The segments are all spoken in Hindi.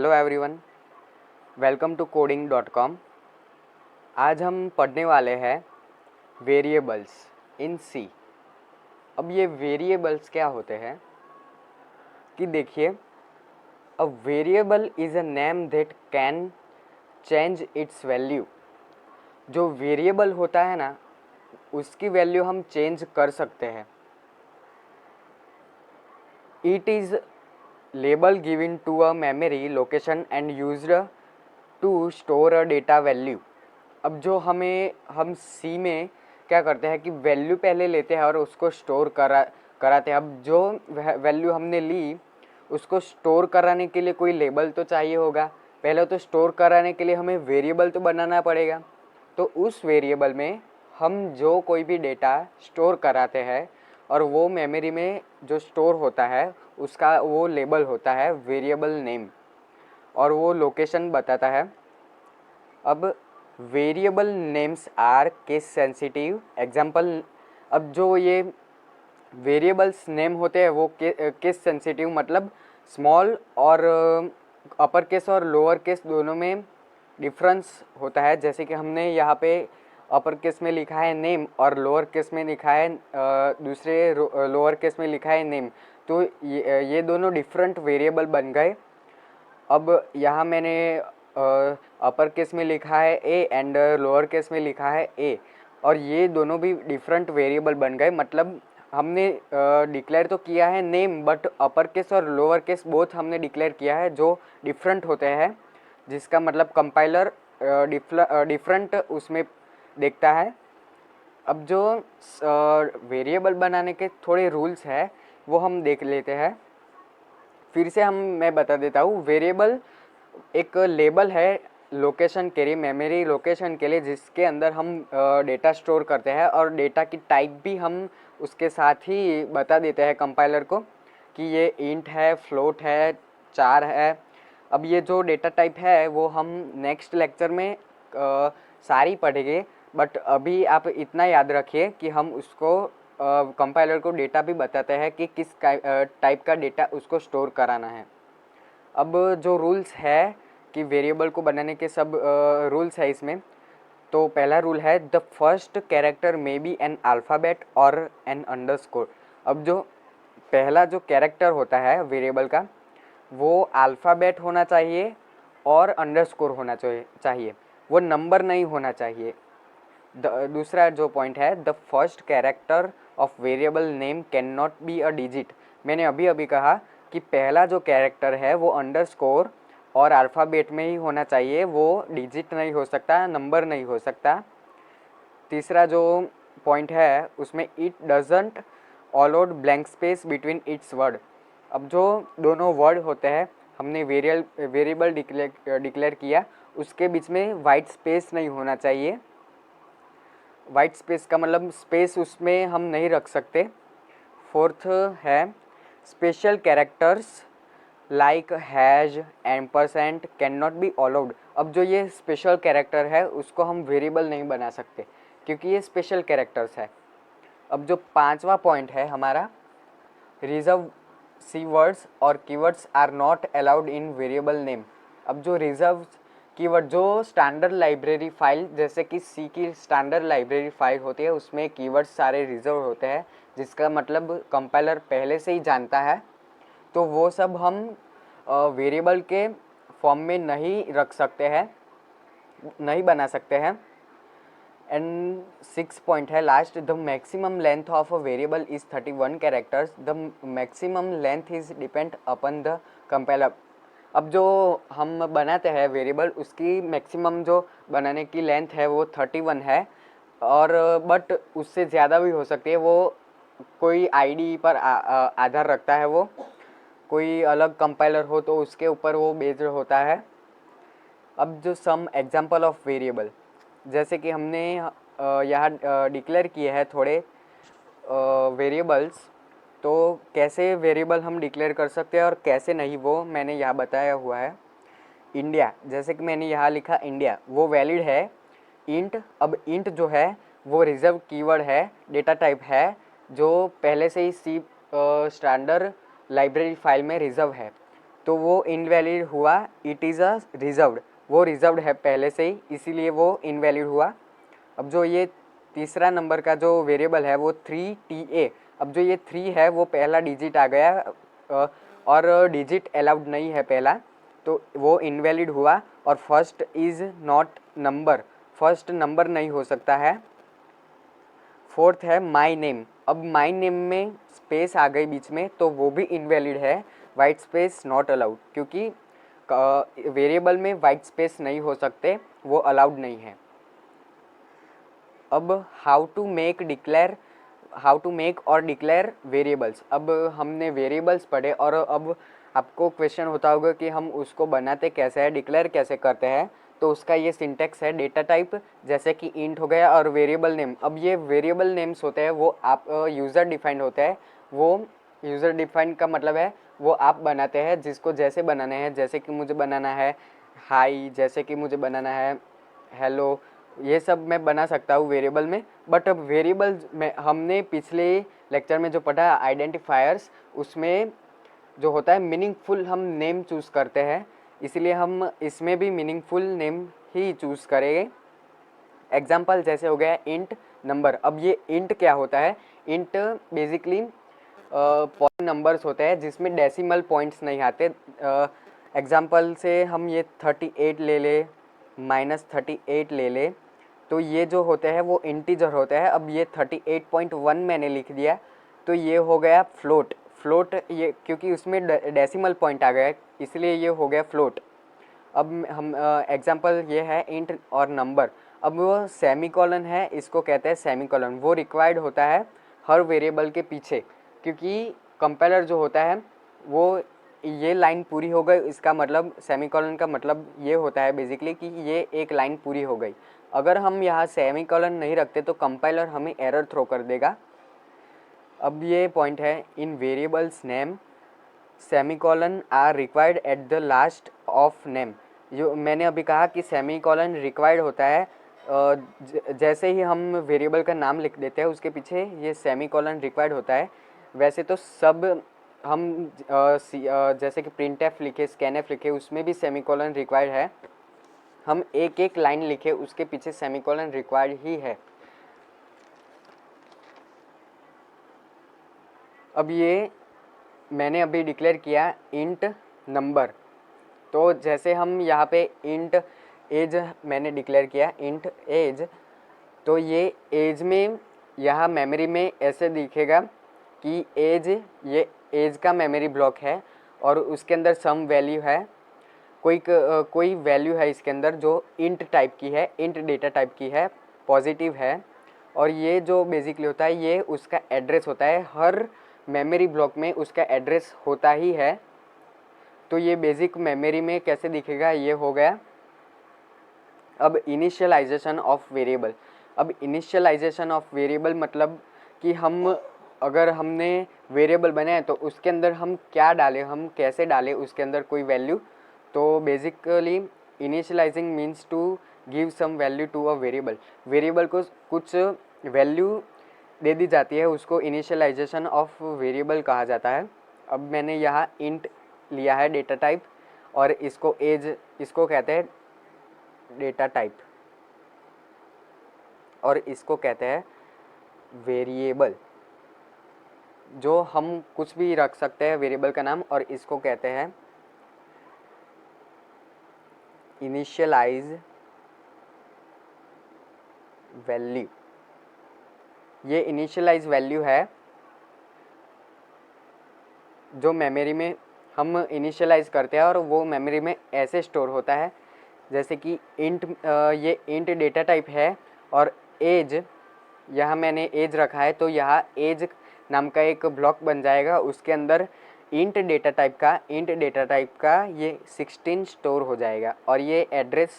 Hello everyone, welcome to coding dot com. आज हम पढ़ने वाले हैं वेरिएबल्स इन सी। अब ये वेरिएबल्स क्या होते हैं कि देखिए, a variable is a name that can change its value. जो वेरिएबल होता है ना, उसकी वैल्यू हम चेंज कर सकते हैं। It is label given to a memory location and used to store a data value. अब जो हम सी में क्या करते हैं कि वैल्यू पहले लेते हैं और उसको स्टोर कराते हैं। अब जो वैल्यू हमने ली उसको स्टोर कराने के लिए कोई लेबल तो चाहिए होगा। पहले तो स्टोर कराने के लिए हमें वेरिएबल तो बनाना पड़ेगा। तो उस वेरिएबल में हम जो कोई भी डेटा स्टोर कराते हैं और वो मेमोरी में जो स्टोर होता है उसका वो लेबल होता है वेरिएबल नेम, और वो लोकेशन बताता है। अब variable names are case sensitive example. अब जो ये वेरिएबल्स नेम होते हैं वो केस सेंसिटिव, मतलब स्मॉल और अपर केस और लोअर केस दोनों में डिफरेंस होता है। जैसे कि हमने यहाँ पे अपर केस में लिखा है नेम और लोअर केस में लिखा है दूसरे लोअर केस में लिखा है नेम, तो ये दोनों डिफरेंट वेरिएबल बन गए। अब यहाँ मैंने अपर केस में लिखा है ए एंड लोअर केस में लिखा है ए, और ये दोनों भी डिफरेंट वेरिएबल बन गए। मतलब हमने डिक्लेयर तो किया है नेम, बट अपर केस और लोअर केस बोथ हमने डिक्लेयर किया है जो डिफरेंट होते हैं, जिसका मतलब कंपाइलर डिफरेंट उसमें देखता है। अब जो वेरिएबल बनाने के थोड़े रूल्स हैं वो हम देख लेते हैं। फिर से मैं बता देता हूँ। वेरिएबल एक लेबल है लोकेशन के लिए, मेमोरी लोकेशन के लिए, जिसके अंदर हम डेटा स्टोर करते हैं, और डेटा की टाइप भी हम उसके साथ ही बता देते हैं कंपाइलर को कि ये इंट है, फ्लोट है, चार है। अब ये जो डेटा टाइप है वो हम नेक्स्ट लेक्चर में सारी पढ़ेंगे, बट अभी आप इतना याद रखिए कि हम उसको कंपाइलर को डेटा भी बताते हैं कि किस टाइप का डेटा उसको स्टोर कराना है। अब जो रूल्स है कि वेरिएबल को बनाने के सब रूल्स है इसमें। तो पहला रूल है the first character may be N alphabet और एन अंडरस्कोर। अब जो पहला जो कैरेक्टर होता है वेरिएबल का वो अल्फ़ाबेट होना चाहिए और अंडरस्कोर होना चाहिए, वो नंबर नहीं होना चाहिए। दूसरा जो पॉइंट है the first character of variable name can not be a digit. मैंने अभी अभी कहा कि पहला जो कैरेक्टर है वो अंडरस्कोर और अल्फ़ाबेट में ही होना चाहिए, वो डिजिट नहीं हो सकता, नंबर नहीं हो सकता। तीसरा जो पॉइंट है उसमें it doesn't allowed blank space between its word. अब जो दोनों वर्ड होते हैं हमने वेरिएबल डिक्लेयर किया, उसके बीच में वाइट स्पेस नहीं होना चाहिए। वाइट स्पेस का मतलब स्पेस उसमें हम नहीं रख सकते। फोर्थ है special characters like has ampersand can not be allowed. अब जो ये स्पेशल कैरेक्टर है उसको हम वेरिएबल नहीं बना सकते क्योंकि ये स्पेशल कैरेक्टर्स है। अब जो पांचवा पॉइंट है हमारा, रिजर्व सी वर्ड्स और keywords are not allowed in variable name. अब जो रिजर्व कीवर्ड, जो स्टैंडर्ड लाइब्रेरी फाइल जैसे कि सी की स्टैंडर्ड लाइब्रेरी फाइल होती है उसमें कीवर्ड्स सारे रिजर्व होते हैं, जिसका मतलब कंपाइलर पहले से ही जानता है, तो वो सब हम वेरिएबल के फॉर्म में नहीं रख सकते हैं, नहीं बना सकते हैं। एंड 6 पॉइंट है last, the maximum length of a variable is 31 characters. The maximum length is depend upon the compiler. अब जो हम बनाते हैं वेरिएबल उसकी मैक्सिमम जो बनाने की लेंथ है वो 31 है, और बट उससे ज़्यादा भी हो सकती है। वो कोई आईडी पर आधार रखता है, वो कोई अलग कंपाइलर हो तो उसके ऊपर वो बेस्ड होता है। अब जो सम एग्जांपल ऑफ वेरिएबल, जैसे कि हमने यहाँ डिक्लेयर किए हैं थोड़े वेरिएबल्स, तो कैसे वेरिएबल हम डिक्लेयर कर सकते हैं और कैसे नहीं वो मैंने यहाँ बताया हुआ है। इंडिया, जैसे कि मैंने यहाँ लिखा इंडिया, वो वैलिड है इंट। अब इंट जो है वो रिजर्व कीवर्ड है, डेटा टाइप है, जो पहले से ही सी स्टैंडर्ड लाइब्रेरी फाइल में रिजर्व है, तो वो इनवैलिड हुआ। इट इज़ अ रिजर्व्ड, वो रिजर्व्ड है पहले से ही, इसीलिए वो इनवैलिड हुआ। अब जो ये तीसरा नंबर का जो वेरिएबल है वो 3TA, अब जो ये 3 है वो पहला डिजिट आ गया और डिजिट अलाउड नहीं है पहला, तो वो इनवैलिड हुआ। और first is not number, first number नहीं हो सकता है। फोर्थ है माई नेम, अब माई नेम में स्पेस आ गई बीच में तो वो भी इनवैलिड है, वाइट स्पेस नॉट अलाउड, क्योंकि वेरिएबल में वाइट स्पेस नहीं हो सकते, वो अलाउड नहीं है। अब हाउ टू मेक और डिक्लेयर वेरिएबल्स, अब हमने वेरिएबल्स पढ़े और अब आपको क्वेश्चन होता होगा कि हम उसको बनाते कैसे हैं, डिक्लेयर कैसे करते हैं। तो उसका ये सिंटेक्स है, डेटा टाइप जैसे कि इंट हो गया और वेरिएबल नेम। अब ये वेरिएबल नेम्स होते हैं वो आप यूज़र डिफाइंड होते हैं, वो यूज़र डिफाइंड का मतलब है वो आप बनाते हैं जिसको जैसे बनाने हैं, जैसे कि मुझे बनाना है हाई, जैसे कि मुझे बनाना है हेलो, ये सब मैं बना सकता हूँ वेरिएबल में। बट अब वेरिएबल में हमने पिछले लेक्चर में जो पढ़ा आइडेंटिफायर्स, उसमें जो होता है मीनिंगफुल हम नेम चूज़ करते हैं, इसलिए हम इसमें भी मीनिंगफुल नेम ही चूज़ करेंगे। एग्जाम्पल जैसे हो गया इंट नंबर। अब ये इंट क्या होता है, इंट बेसिकली पॉइंट नंबर्स होते हैं जिसमें डेसिमल पॉइंट्स नहीं आते। एग्जाम्पल से हम ये 38 ले ले, -38 ले ले, तो ये जो होते हैं वो इंटीजर होते हैं। अब ये 38.1 मैंने लिख दिया तो ये हो गया फ्लोट। फ्लोट ये क्योंकि उसमें डेसिमल पॉइंट आ गया इसलिए ये हो गया फ्लोट। अब हम एग्जांपल ये है इंट और नंबर। अब वो सेमीकोलन है, इसको कहते हैं सेमीकोलन, वो रिक्वायर्ड होता है हर वेरिएबल के पीछे, क्योंकि कंपाइलर जो होता है वो ये लाइन पूरी हो गई, इसका मतलब सेमीकोलन का मतलब ये होता है बेसिकली कि ये एक लाइन पूरी हो गई। अगर हम यहाँ सेमीकोलन नहीं रखते तो कंपाइलर हमें एरर थ्रो कर देगा। अब ये पॉइंट है, in variables name semicolon are required at the last of name. जो मैंने अभी कहा कि सेमीकोलन रिक्वायर्ड होता है, जैसे ही हम वेरिएबल का नाम लिख देते हैं उसके पीछे ये सेमीकोलन रिक्वायर्ड होता है। वैसे तो सब हम जैसे कि प्रिंटएफ लिखे, स्कैनएफ लिखे, उसमें भी सेमीकोलन रिक्वायर्ड है। हम एक एक लाइन लिखे उसके पीछे सेमीकोलन रिक्वायर्ड ही है। अब ये मैंने अभी डिक्लेयर किया इंट नंबर, तो जैसे हम यहाँ पे इंट एज मैंने डिक्लेयर किया इंट एज, तो ये एज में यहाँ मेमोरी में ऐसे दिखेगा कि एज, ये एज का मेमोरी ब्लॉक है और उसके अंदर सम वैल्यू है, कोई वैल्यू है इसके अंदर जो इंट टाइप की है, इंट डेटा टाइप की है, पॉजिटिव है। और ये जो बेसिकली होता है ये उसका एड्रेस होता है, हर मेमोरी ब्लॉक में उसका एड्रेस होता ही है। तो ये बेसिक मेमोरी में कैसे दिखेगा, ये हो गया। अब इनिशियलाइजेशन ऑफ वेरिएबल। अब इनिशियलाइजेशन ऑफ वेरिएबल मतलब कि हम अगर हमने वेरिएबल बनाए तो उसके अंदर हम क्या डालें, हम कैसे डालें उसके अंदर कोई वैल्यू। तो basically initialising means to give some value to a variable. Variable को कुछ वैल्यू दे दी जाती है, उसको इनिशियलाइजेशन ऑफ वेरिएबल कहा जाता है। अब मैंने यहाँ इंट लिया है डेटा टाइप और इसको एज, इसको कहते हैं डेटा टाइप और इसको कहते हैं वेरिएबल। जो हम कुछ भी रख सकते हैं वेरिएबल का नाम, और इसको कहते हैं इनिशियलाइज वैल्यू। ये इनिशियलाइज वैल्यू है जो मेमोरी में हम इनिशियलाइज करते हैं और वो मेमोरी में ऐसे स्टोर होता है जैसे कि इंट, ये इंट डेटा टाइप है और एज, यहाँ मैंने एज रखा है तो यहाँ एज नाम का एक ब्लॉक बन जाएगा, उसके अंदर इंट डेटा टाइप का ये 16 स्टोर हो जाएगा और ये एड्रेस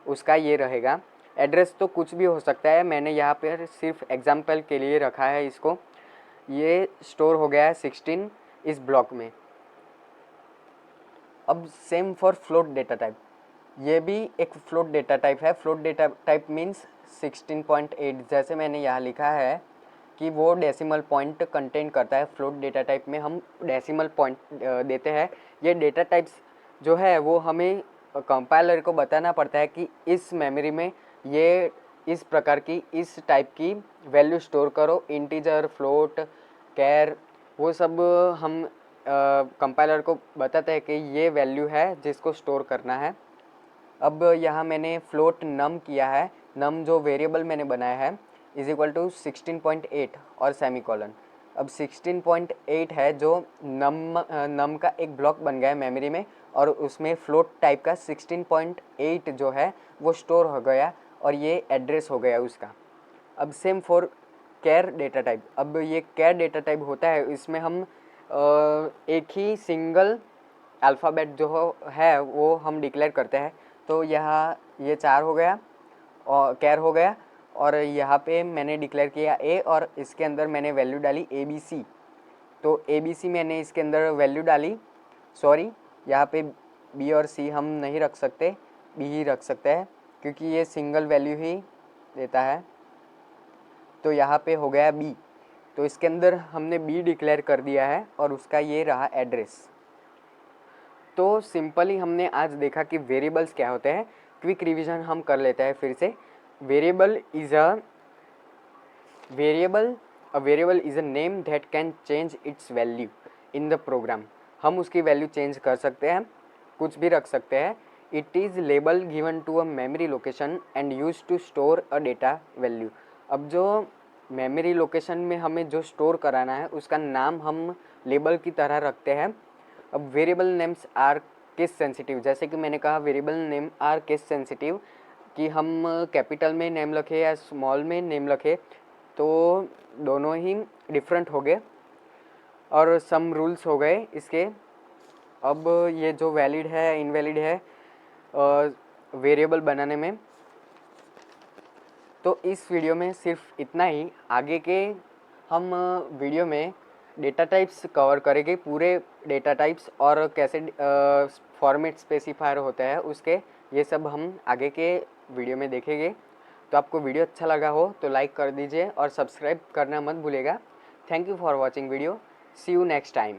उसका ये रहेगा। एड्रेस तो कुछ भी हो सकता है, मैंने यहाँ पर सिर्फ एग्जांपल के लिए रखा है इसको। ये स्टोर हो गया है 16 इस ब्लॉक में। अब same for float data type, ये भी एक फ्लोट डेटा टाइप है। फ्लोट डेटा टाइप मीन्स 16.8, जैसे मैंने यहाँ लिखा है कि वो डेसिमल पॉइंट कंटेन करता है। फ्लोट डेटा टाइप में हम डेसिमल पॉइंट देते हैं। ये डेटा टाइप्स जो है वो हमें कंपाइलर को बताना पड़ता है कि इस मेमोरी में ये इस प्रकार की इस टाइप की वैल्यू स्टोर करो, इंटीजर, फ्लोट, कैर, वो सब हम कंपाइलर को बताते हैं कि ये वैल्यू है जिसको स्टोर करना है। अब यहाँ मैंने फ्लोट नम किया है, नम जो वेरिएबल मैंने बनाया है इज इक्वल टू 16.8 और सेमीकोलन। अब 16.8 है जो नम का एक ब्लॉक बन गया है मेमोरी में, और उसमें फ्लोट टाइप का 16.8 जो है वो स्टोर हो गया और ये एड्रेस हो गया उसका। अब same for char data type. अब ये कैर डेटा टाइप होता है, इसमें हम एक ही सिंगल अल्फ़ाबेट जो है वो हम डिक्लेयर करते हैं। तो यहाँ ये 4 हो गया और कैर हो गया, और यहाँ पे मैंने डिक्लेयर किया ए और इसके अंदर मैंने वैल्यू डाली ABC। तो ABC मैंने इसके अंदर वैल्यू डाली, सॉरी यहाँ पे B और C हम नहीं रख सकते, B ही रख सकते हैं क्योंकि ये सिंगल वैल्यू ही देता है। तो यहाँ पे हो गया B, तो इसके अंदर हमने B डिक्लेयर कर दिया है और उसका ये रहा एड्रेस। तो सिंपली हमने आज देखा कि वेरिएबल्स क्या होते हैं। क्विक रिवीजन हम कर लेते हैं फिर से। Variable is a name that can change its value in the program. हम उसकी वैल्यू चेंज कर सकते हैं, कुछ भी रख सकते हैं। It is label given to a memory location and use to store a data value. अब जो मेमोरी लोकेशन में हमें जो स्टोर कराना है उसका नाम हम लेबल की तरह रखते हैं। अब variable names are case sensitive, जैसे कि मैंने कहा variable name are case sensitive, कि हम कैपिटल में नेम रखें या स्मॉल में नेम रखें तो दोनों ही डिफरेंट हो गए और सम रूल्स हो गए इसके। अब ये जो वैलिड है इनवैलिड है वेरिएबल बनाने में। तो इस वीडियो में सिर्फ इतना ही। आगे के हम वीडियो में डेटा टाइप्स कवर करेंगे, पूरे डेटा टाइप्स और कैसे फॉर्मेट स्पेसिफायर होते हैं उसके, ये सब हम आगे के वीडियो में देखेंगे। तो आपको वीडियो अच्छा लगा हो तो लाइक कर दीजिए और सब्सक्राइब करना मत भूलिएगा। Thank you for watching video. See you next time.